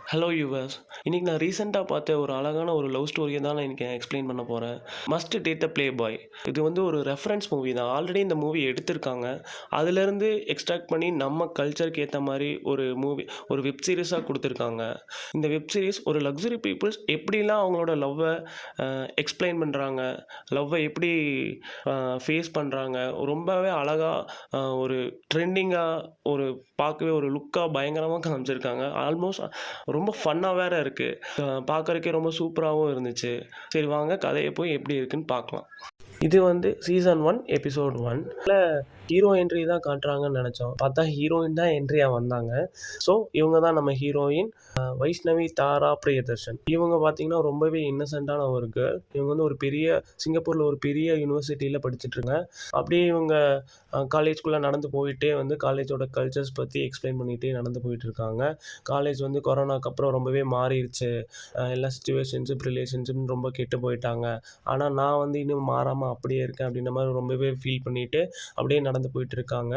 Hello viewers. இன்னைக்கு நான் ரீசென்ட்டா பார்த்த ஒரு அழகான ஒரு லவ் ஸ்டோரிய தான் நான் இன்னைக்கு எக்ஸ்பிளைன் பண்ண போறேன். Must date the play boy. இது வந்து ஒரு ரெஃபரன்ஸ் மூவி தான். ஆல்ரெடி இந்த மூவி எடுத்திருக்காங்க. அதிலேருந்து எக்ஸ்ட்ராக்ட் பண்ணி நம்ம கல்ச்சருக்கு ஏத்த மாரி ஒரு வெப் சீரிஸா குடுத்துருக்காங்க. இந்த வெப் சீரிஸ் ஒரு லக்ஸரி பீப்பிள்ஸ் எப்படிலாம் அவங்களோட லவ்வ எக்ஸ்பிளைன் பண்றாங்க, லவ்வ எப்படி ஃபேஸ் பண்றாங்க, ரொம்பவே அழகா ஒரு ட்ரெண்டிங்கா ஒரு பார்க்கவே ஒரு லுக்கா பயங்கரமா காமிச்சிருக்காங்க. ஆல்மோஸ்ட் ரொம்ப ஃபன்னா வேற இருக்கு. பார்க்கறதுக்கே ரொம்ப சூப்பராவும் இருந்துச்சு. சரி வாங்க கதைய போய் எப்படி இருக்குன்னு பார்க்கலாம். இது வந்து சீசன் 1 எபிசோட் 1ல ஹீரோ என்ட்ரி தான் காட்டுறாங்கன்னு நெனச்சோம். பார்த்தா ஹீரோயின் தான் என்ட்ரியா வந்தாங்க. ஸோ இவங்க தான் நம்ம ஹீரோயின் வைஷ்ணவி தாரா பிரியதர்ஷன். இவங்க பார்த்தீங்கன்னா ரொம்பவே இன்னசென்ட்டான ஒரு கேர்ள். இவங்க வந்து சிங்கப்பூர்ல ஒரு பெரிய யுனிவர்சிட்டியில படிச்சுட்ருக்காங்க. அப்படியே இவங்க காலேஜ்குள்ள நடந்து போயிட்டே வந்து காலேஜோட கல்ச்சர்ஸ் பத்தி எக்ஸ்பிளைன் பண்ணிட்டே நடந்து போயிட்டுருக்காங்க. காலேஜ் வந்து கொரோனாக்கு அப்புறம் ரொம்பவே மாறிருச்சு. எல்லா சிச்சுவேஷன்ஷிப், ரிலேஷன்ஷிப்னு ரொம்ப கெட்டு போயிட்டாங்க. ஆனா நான் வந்து இன்னும் மாறாம அப்படியே இருக்கேன் அப்படின்ற மாரி ரொம்பவே ஃபீல் பண்ணிட்டு அப்படியே நடந்து போயிட்டுருக்காங்க.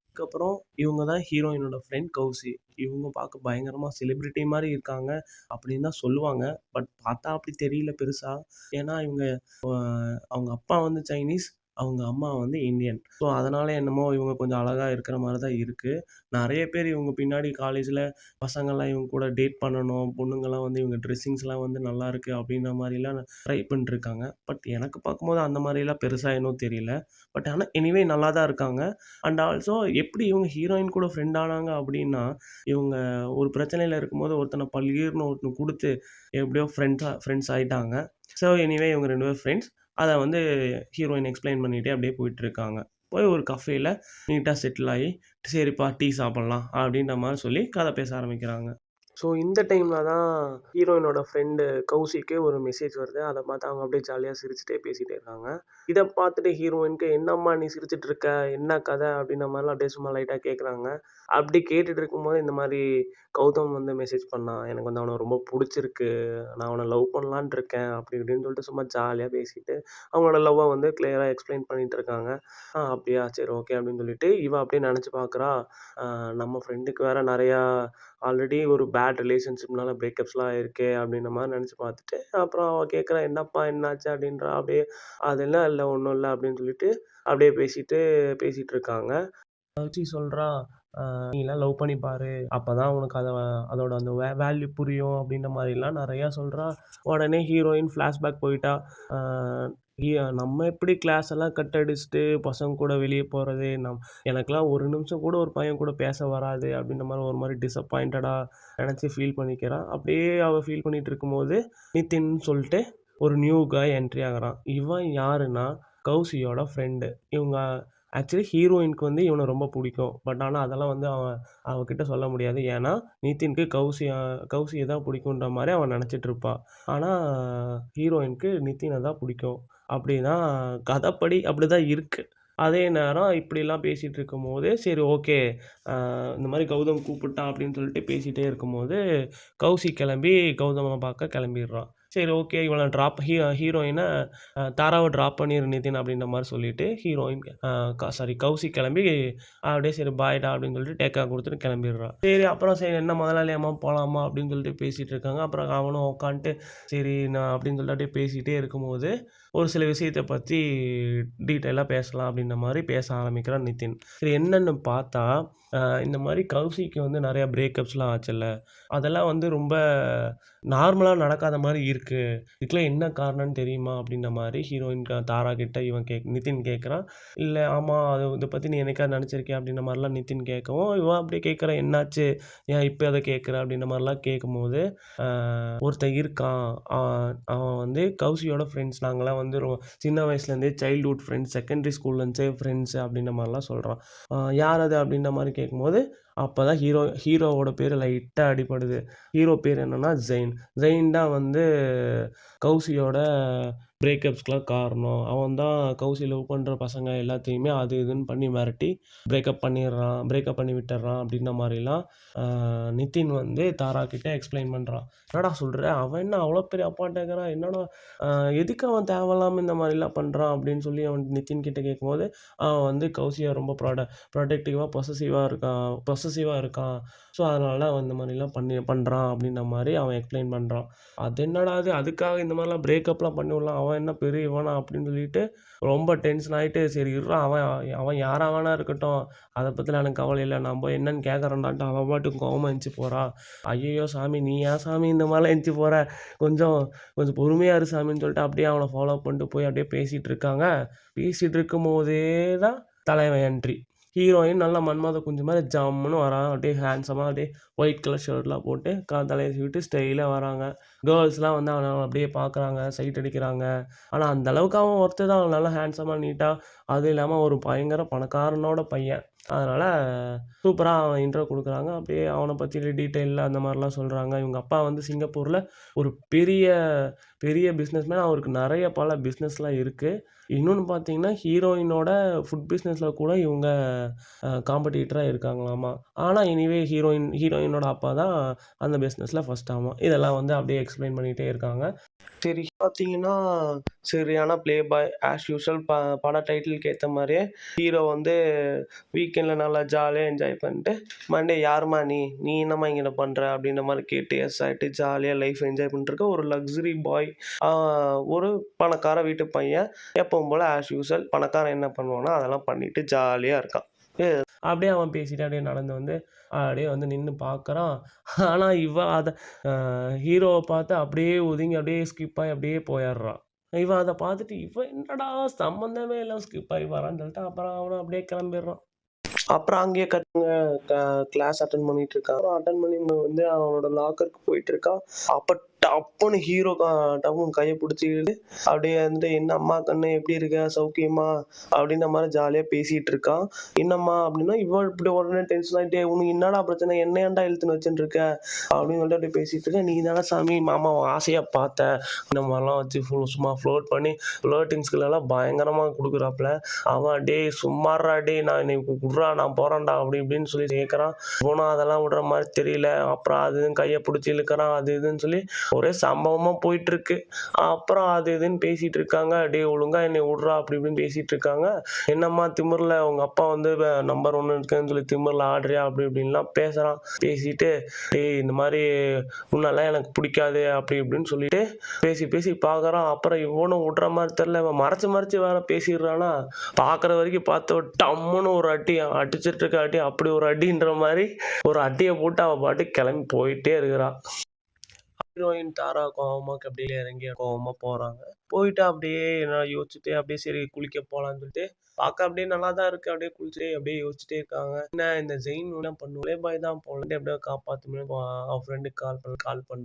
அதுக்கப்புறம் இவங்க தான் ஹீரோயினோட ஃப்ரெண்ட் கௌசி. இவங்க பார்க்க பயங்கரமா செலிபிரிட்டி மாரி இருக்காங்க அப்படின்னு தான் சொல்லுவாங்க. பட் பார்த்தா அப்படி தெரியல பெருசா. ஏன்னா இவங்க அ அவங்க அப்பா வந்து சைனீஸ், அவங்க அம்மா வந்து இந்தியன். ஸோ அதனால என்னமோ இவங்க கொஞ்சம் அழகா இருக்கிற மாரி தான் இருக்கு. நெறைய பேர் இவங்க பின்னாடி காலேஜ்ல பசங்கள்லாம் இவங்க கூட டேட் பண்ணணும். பொண்ணுங்கலாம் வந்து இவங்க ட்ரெஸ்ஸிங்ஸ்லாம் வந்து நல்லாயிருக்கு அப்படின்ற மாரிலாம் ட்ரை பண்ணிட்டுருக்காங்க. பட் எனக்கு பார்க்கும்போது அந்த மாரிலாம் பெருசா இன்னும் தெரியல. பட் ஆனா எனிவே நல்லா தான் இருக்காங்க. அண்ட் ஆல்சோ எப்படி இவங்க ஹீரோயின் கூட ஃப்ரெண்ட் ஆனாங்க அப்படின்னா, இவங்க ஒரு பிரச்சனையில இருக்கும்போது ஒருத்தன பல்கீர்னு ஒருத்தன குடுத்து எப்படியோ ஃப்ரெண்ட்ஸ் ஆயிட்டாங்க. ஸோ எனிவே இவங்க 2 பேரும் ஃப்ரெண்ட்ஸ். அத வந்து ஹீரோயின் எக்ஸ்ப்ளைன் பண்ணிட்டே அப்படியே போயிட்டுருக்காங்க. போய் ஒரு கஃபேல நீட்டா செட்டில் ஆயி, "சரிப்பா டீ சாப்பிடலாம்" அப்படின்ற மாரி சொல்லி கதை பேச ஆரம்பிக்கிறாங்க. ஸோ இந்த டைம்ல தான் ஹீரோயினோட ஃப்ரெண்டு கௌசிக்கு ஒரு மெசேஜ் வருது. அத பார்த்து அவங்க அப்படியே ஜாலியா சிரிச்சுட்டே பேசிட்டே இருக்காங்க. இத பார்த்துட்டு ஹீரோயினுக்கு, "என்னம்மா நீ சிரிச்சுட்டு இருக்க? என்ன கதை?" அப்படின்ற மாரிலாம் அப்படியே சும்மா லைட்டா கேட்குறாங்க. அப்படி கேட்டுட்டு இருக்கும்போது இந்த மாரி கௌதம் வந்து மெசேஜ் பண்ணான். "எனக்கு வந்து அவன ரொம்ப புடிச்சிருக்கு. நான் அவன லவ் பண்ணலான்ட்டு இருக்கேன்." அப்படி இப்படின்னு சொல்லிட்டு சும்மா ஜாலியா பேசிட்டு, அவங்களோட லவ்வ வந்து கிளியரா எக்ஸ்ப்ளைன் பண்ணிட்டு இருக்காங்க. அப்படியா? சரி ஓகே." அப்படின்னு சொல்லிட்டு இவ அப்படியே நெனச்சு பார்க்குறா, நம்ம ஃப்ரெண்டுக்கு வேற நெறையா ஆல்ரெடி ஒரு பேட் ரிலேஷன்ஷிப்னால பிரேக்கப்ஸ்லாம் ஆயிருக்கே அப்படின்ற மாரி நெனச்சு பார்த்துட்டு, அப்புறம் அவ கேட்குறா, "என்னப்பா என்னாச்சு?" அப்படின்றா. அப்படியே "அதெல்லாம் இல்ல, ஒண்ணும் இல்ல." அப்படின்னு சொல்லிட்டு அப்படியே பேசிட்டு இருக்காங்க. கௌசி சொல்றா, "நீலாம் லவ் பண்ணி பாரு. அப்பதான் உனக்கு அதோட அந்த வேல்யூ புரியும்." அப்படின்ற மாரிலாம் நெறையா சொல்றா. உடனே ஹீரோயின் ஃப்ளாஷ்பேக் போயிட்டா. அ ஹி நம்ம எப்படி கிளாஸ் எல்லாம் கட் அடிச்சுட்டு பசங்க கூட வெளிய போறது, எனக்கெல்லாம் ஒரு நிமிஷம் கூட ஒரு பையன் கூட பேச வராது அப்படின்ற மாரி ஒரு மாரி டிசப்பாயிண்டடா நெனச்சு ஃபீல் பண்ணிக்கிறா. அப்படியே அவ ஃபீல் பண்ணிட்டு இருக்கும்போது, நிதின்னு சொல்ட்டு ஒரு நியூ காய் என்ட்ரி ஆகுறான். இவன் யாருன்னா, கௌசியோட ஃப்ரெண்டு. இவங்க ஆக்சுவலி ஹீரோயினுக்கு வந்து இவன ரொம்ப புடிக்கும். பட் ஆனா அதெல்லாம் வந்து அவகிட்ட சொல்ல முடியாது. ஏன்னா, நிதினுக்கு கௌசிய தான் புடிக்குன்ற மாரி அவ நெனச்சுட்டு இருப்பா. ஆனா ஹீரோயினுக்கு நிதின தான் புடிக்கும். அப்படிதான் கதைப்படி அப்படிதான் இருக்கு. அதே நேரம் இப்படிலாம் பேசிட்டு இருக்கும்போது, சரி ஓகே. அ இந்த மாரி கௌதம் கூப்பிட்டான் அப்படின்னு சொல்லிட்டு பேசிட்டே இருக்கும்போது, கௌசி கெளம்பி கௌதம பார்க்க கெளம்பிர்றா. சரி ஓகே. இவள ட்ராப் ஹீரோயின தாராவ ட்ராப் பண்ணிரு நிதின் அப்படின்ற மாரி சொல்லிட்டு, ஹீரோயின் அ க சாரி கௌசி கெளம்பி அப்படியே சரி பாய்டா அப்படின்னு சொல்லிட்டு டேக்கா குடுத்துட்டு கெளம்பிர்றா. சரி அப்புறம் சரி என்ன முதலாளியம்மா போலாமா அப்படின்னு சொல்லிட்டு பேசிட்டு இருக்காங்க. அப்புறம் அவனும் உட்காந்துட்டு சரி நான் அப்படின்னு சொல்லிட்டு அப்படியே பேசிட்டே இருக்கும்போது, ஒரு சில விஷயத்த பத்தி டீட்டெயிலா பேசலாம் அப்படின்ற மாரி பேச ஆரம்பிக்கிறான் நிதின். சரி என்னன்னு பார்த்தா, இந்த மாரி கௌசிக்கு வந்து நெறைய பிரேக்கப்ஸ்லாம் ஆச்சுல்ல. அதெல்லாம் வந்து ரொம்ப நார்மலா நடக்காத மாரி இருக்கு. இதுக்கெல்லாம் என்ன காரணம்னு தெரியுமா? அப்படின்ற மாரி ஹீரோயின் தாரா கிட்ட நிதின் கேட்குறான். இல்ல ஆமா இத பத்தி நீ என்னைக்காவது நெனச்சிருக்கியா? அப்படின்ற மாரிலாம் நிதின் கேட்கவும், இவன் அப்படியே கேட்குறா என்னாச்சு? ஏன் இப்ப அத கேட்குற? அப்படின்ற மாரிலாம் கேட்கும்போது, ஒருத்தன் இருக்கான். அவன் வந்து கௌசியோட ஃப்ரெண்ட்ஸ். நாங்கலாம் வந்து சின்ன வயசுலேருந்தே சைல்ட்ஹுட் ஃப்ரெண்ட்ஸ், செகண்டரி ஸ்கூல்லேருந்தே ஃப்ரெண்ட்ஸ் அப்படின்ற மாரிலாம் சொல்றான். யார் அது? அப்படின்ற மாரி கேட்கும்போது, அப்பதான் ஹீரோவோட பேரு லைட்டா அடிபடுது. ஹீரோ பேர் என்னன்னா ஜெயின். ஜெயின் தான் வந்து கௌசியோட பிரேக்கப்ஸ்க்குலாம் காரணம். அவன் தான் கௌசி லவ் பண்ற பசங்க எல்லாத்தையுமே அது இதுன்னு பண்ணி மிரட்டி பிரேக்கப் பண்ணி விட்டுர்றான் அப்படின்ற மாரிலாம் அ நிதின் வந்து தாரா கிட்ட எக்ஸ்ப்ளைன் பண்றான். "என்னடா சொல்ற? அவன் என்ன அவ்வளோ பெரிய அப்பாட்ட இருக்கிறான். என்னடா அ எதுக்கு அவன் தேவையில்லாம இந்த மாரிலாம் பண்றான்?" அப்படின்னு சொல்லி அவன் நிதின் கிட்ட கேட்கும்போது, அவன் வந்து கௌசிய ரொம்ப ப்ரொடெக்டிவா, பொசசிவா இருக்கான். ஸோ, அதனால அவன் இந்த மாரிலாம் பண்றான் அப்படின்ற மாரி அவன் எக்ஸ்ப்ளைன் பண்றான். அது என்னடா இது! அதுக்காக இந்த மாரிலாம் பிரேக்கப்லாம் பண்ணி விடலாம். அவன் என்ன பெரிய இவனா அப்படின்னு சொல்லிட்டு ரொம்ப டென்ஷன் ஆயிட்டு, சரி இருடா அவன் அவன் யாரா வேணா இருக்கட்டும். அத பத்திலாம் எனக்கு கவலை இல்ல. நான் போய் என்னன்னு கேட்கறேன்டான்ட்டு அவன் பாட்டுக்கு கோவமா எந்திச்சு போறான். ஐயய்யோ! சாமி நீ ஏன் சாமி இந்த மாரிலாம் எந்திச்சு போற? கொஞ்சம் கொஞ்சம் பொறுமையா இரு சாமின்னு சொல்லிட்டு அப்படியே அவன ஃபாலோ பண்ணிட்டு போய் அப்படியே பேசிட்டு இருக்காங்க. பேசிட்டு இருக்கும்போதே தான் தலைவன் என்ட்ரி. ஹீரோயின் நல்லா மன்மத குஞ்சு மாரி ஜம்முன்னு வரான். அப்படியே ஹேண்ட்ஸமா அப்படியே ஒயிட் கலர் ஷர்ட்லாம் போட்டு தலைய சீவிட்டு ஸ்டைலா வராங்க. கேர்ல்ஸ்லாம் வந்து அவன அப்படியே பார்க்குறாங்க, சைட் அடிக்கிறாங்க. ஆனா, அந்த அளவுக்கு அவன் ஒர்த்து தான். நல்லா ஹேண்ட்ஸமா, நீட்டா அதுவும் இல்லாம ஒரு பயங்கர பணக்காரனோட பையன். அதனால சூப்பரா அவன் இன்ட்ரோ குடுக்குறாங்க. அப்படியே அவன பத்தி டீட்டெயில்ல அந்த மாரிலாம் சொல்றாங்க. இவங்க அப்பா வந்து சிங்கப்பூர்ல ஒரு பெரிய பெரிய பிசினஸ்மேன். அவருக்கு நெறைய பல பிசினஸ்லாம் இருக்கு. இன்னொன்னு பார்த்தீங்கன்னா, ஹீரோயினோட ஃபுட் பிசினஸ்ல கூட இவங்க காம்படிட்டரா இருக்காங்களாமா. ஆனா, எனிவே ஹீரோயினோட அப்பா தான் அந்த பிசினஸ்ல ஃபர்ஸ்ட் ஆமா. இதெல்லாம் வந்து அப்படியே எக்ஸ்ப்ளைன் பண்ணிட்டே இருக்காங்க. சரி பார்த்தீங்கன்னா, சரியான ப்ளே பாய் ஆஸ் யூசுவல் பட டைட்டிலுக்கு ஏத்த மாரியே ஹீரோ வந்து வீக்கெண்ட்ல நல்லா ஜாலியா என்ஜாய் பண்ணிட்டு, மண்டே "யாரும்மா நீ? நீ என்னம்மா இங்கன பண்ற?" அப்படின்ற மாரி கேட்டு எஸ் ஆயிட்டு ஜாலியா லைஃப் என்ஜாய் பண்ணிட்டுருக்க ஒரு லக்ஸரி பாய். ஆ ஒரு பணக்கார வீட்டு பையன். எப்பவும் போல ஆஸ் யூசுவல் பணக்காரன் என்ன பண்ணுவானோ, அதெல்லாம் பண்ணிட்டு ஜாலியா இருக்கான். அப்படியே அவன் பேசிட்டு அப்படியே நடந்து வந்து, அப்படியே வந்து நின்னு பார்க்குறான். ஆனா, இவ அத அ ஹீரோவ பார்த்து அப்படியே ஒதுங்கி அப்படியே ஸ்கிப் ஆயி அப்படியே போயிர்றான். இவன் அத பார்த்துட்டு, "இவன் என்னடா சம்மந்தமே இல்லாம ஸ்கிப் ஆகி வரான்னு" சொல்லிட்டு அப்புறம் அவனும் அப்படியே கிளம்பிர்றான். அப்புறம் அங்கேயே க கிளாஸ் அட்டெண்ட் பண்ணிட்டு இருக்கான். அப்புறம் அட்டெண்ட் பண்ணி வந்து அவனோட லாக்கருக்கு போயிட்டு இருக்கான். அப்ப டப்புன்னு ஹீரோ டப்புன்னு கைய புடிச்சு இழுத்து, அப்படியே வந்து "என்ன அம்மா கண்ணு எப்படி இருக்க? சௌக்கியமா?" அப்படின்ற மாரி ஜாலியா பேசிட்டு இருக்கான். "என்னம்மா?" அப்படின்னா, இவ இப்படி உடனே டென்ஷன் ஆயிட்டு, "உனக்கு என்னடா பிரச்சனை? என்ன ஏன்டா இழுத்துன்னு வச்சுன்னு இருக்க?" அப்படின்னு சொல்லிட்டு அப்படியே பேசிட்டு இருக்கேன். "நீ தானே சாமி மாமாவ ஆசையா பார்த்த." இந்த மாரிலாம் வச்சு சும்மா ஃப்ளோட் பண்ணி ஃப்ளோட்டிங்ஸ்க்குலாம் பயங்கரமா குடுக்குறாப்புல. அவன் "டேய் சும்மாறா டேய் நான் இன்னைக்கு குட்றா நான் போறேன்டா" அப்படி இப்படின்னு சொல்லி கேட்கறான். இவனும் அதெல்லாம் விடுற மாரி தெரியல. அப்புறம் அது இதுன்னு கைய புடிச்சு இழுக்கறான். அது இதுன்னு சொல்லி ஒரே சம்பவமா போயிட்டுருக்கு. அப்புறம் அது இதுன்னு பேசிட்டு இருக்காங்க. "டேய் ஒழுங்கா என்னைய விட்றா" அப்படி இப்படின்னு பேசிட்டு இருக்காங்க. "என்னம்மா திமிர்ல உங்க அப்பா வந்து நம்பர் 1 இருக்கேன்னு சொல்லி திமிர்ல ஆடுறியா?" அப்படி இப்படின்லாம் பேசுறான். பேசிட்டு, "டேய் இந்த மாரி உன்னெல்லாம் எனக்கு புடிக்காது" அப்படி இப்படின்னு சொல்லிட்டு பேசி பேசி பார்க்குறான். அப்புறம் இவனும் விட்ற மாரி தெரியல. இவன் மறைச்சு மறைச்சு வேற பேசிடுறானா, பார்க்குற வரைக்கும் பார்த்து டம்முன்னு ஒரு அடி அடிச்சிட்டு இருக்க அடி அப்படி ஒரு அடின்ற மாரி ஒரு அடிய போட்டு அவ பாட்டுக்கு கிளம்பி போயிட்டே இருக்கிறா. ஹீரோயின் தாரா கோவமா அப்படியே இறங்கி கோவமா போறாங்க. போயிட்டு அப்படியே என்ன யோசிச்சுட்டே அப்படியே சரி குளிக்க போலான்னு சொல்லிட்டு பார்க்க அப்படியே நல்லா தான் இருக்கு. அப்படியே குளிச்சுட்டே அப்படியே யோசிச்சுட்டே இருக்காங்க. என்ன இந்த ஜெயின் என்ன பண்ணும் பாய் தான் போலன்ட்டு எப்படியோ காப்பாத்தணும்னு அவன் ஃப்ரெண்டுக்கு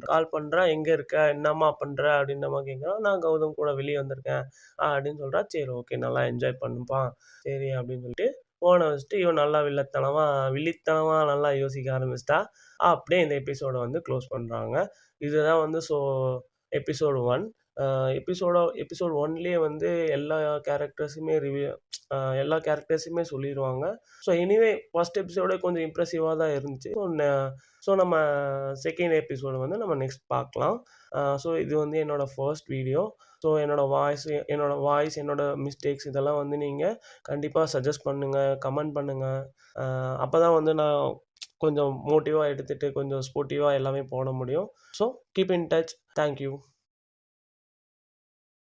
கால் பண்றான். "எங்க இருக்க? என்னம்மா பண்ற?" அப்படின்ற மாரி கேட்குறான். "நான் கௌதம் கூட வெளிய வந்திருக்கேன்" அப்படின்னு சொல்றா. சரி ஓகே நல்லா என்ஜாய் பண்ணுப்பா. சரி அப்படின்னு சொல்லிட்டு ஃபோன வச்சுட்டு இவன் நல்லா வில்லித்தனமா நல்லா யோசிக்க ஆரம்பிச்சுட்டா. அப்படியே இந்த எபிசோட வந்து க்ளோஸ் பண்றாங்க. இதுதான் வந்து எபிசோட் 1. அ எபிசோட் 1லயே வந்து எல்லா கேரக்டர்ஸுமே எல்லா கேரக்டர்ஸுமே சொல்லிருவாங்க. ஸோ எனிவே ஃபர்ஸ்ட் எபிசோடே கொஞ்சம் இம்ப்ரசிவா தான் இருந்துச்சு. ஸோ நம்ம செகண்ட் எபிசோட் வந்து நம்ம நெக்ஸ்ட் பார்க்கலாம். ஸோ இது வந்து என்னோட ஃபர்ஸ்ட் வீடியோ. ஸோ என்னோட வாய்ஸ், என்னோட மிஸ்டேக்ஸ் இதெல்லாம் வந்து நீங்க கண்டிப்பா சஜெஸ்ட் பண்ணுங்க, கமெண்ட் பண்ணுங்க. அ அப்பதான் வந்து நான் கொஞ்சம் மோட்டிவா எடுத்துட்டு கொஞ்சம் ஸ்போர்ட்டிவா எல்லாமே போட முடியும். So keep in touch. Thank you.